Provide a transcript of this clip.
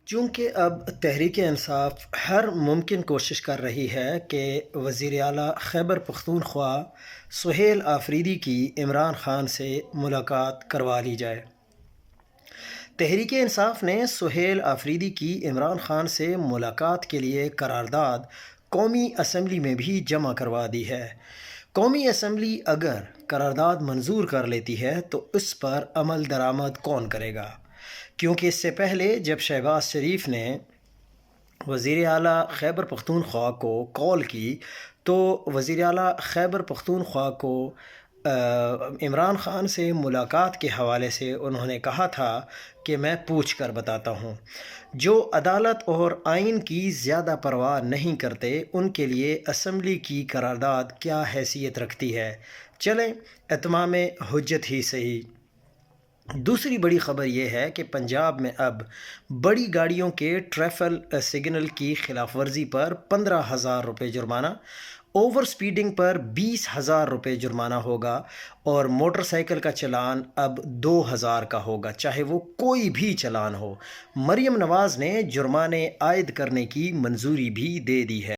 چونکہ اب تحریک انصاف ہر ممکن کوشش کر رہی ہے کہ وزیر اعلیٰ خیبر پختونخوا سہیل آفریدی کی عمران خان سے ملاقات کروا لی جائے۔ تحریک انصاف نے سہیل آفریدی کی عمران خان سے ملاقات کے لیے قرارداد قومی اسمبلی میں بھی جمع کروا دی ہے۔ قومی اسمبلی اگر قرارداد منظور کر لیتی ہے تو اس پر عمل درآمد کون کرے گا؟ کیونکہ اس سے پہلے جب شہباز شریف نے وزیر اعلیٰ خیبر پختونخوا کو کال کی تو وزیر اعلیٰ خیبر پختونخوا کو عمران خان سے ملاقات کے حوالے سے انہوں نے کہا تھا کہ میں پوچھ کر بتاتا ہوں۔ جو عدالت اور آئین کی زیادہ پرواہ نہیں کرتے ان کے لیے اسمبلی کی قرارداد کیا حیثیت رکھتی ہے؟ چلیں اتمام حجت ہی صحیح۔ دوسری بڑی خبر یہ ہے کہ پنجاب میں اب بڑی گاڑیوں کے ٹریفل سگنل کی خلاف ورزی پر 15,000 روپے جرمانہ، اوور سپیڈنگ پر 20,000 روپے جرمانہ ہوگا اور موٹر سائیکل کا چلان اب 2,000 کا ہوگا، چاہے وہ کوئی بھی چلان ہو۔ مریم نواز نے جرمانے عائد کرنے کی منظوری بھی دے دی ہے۔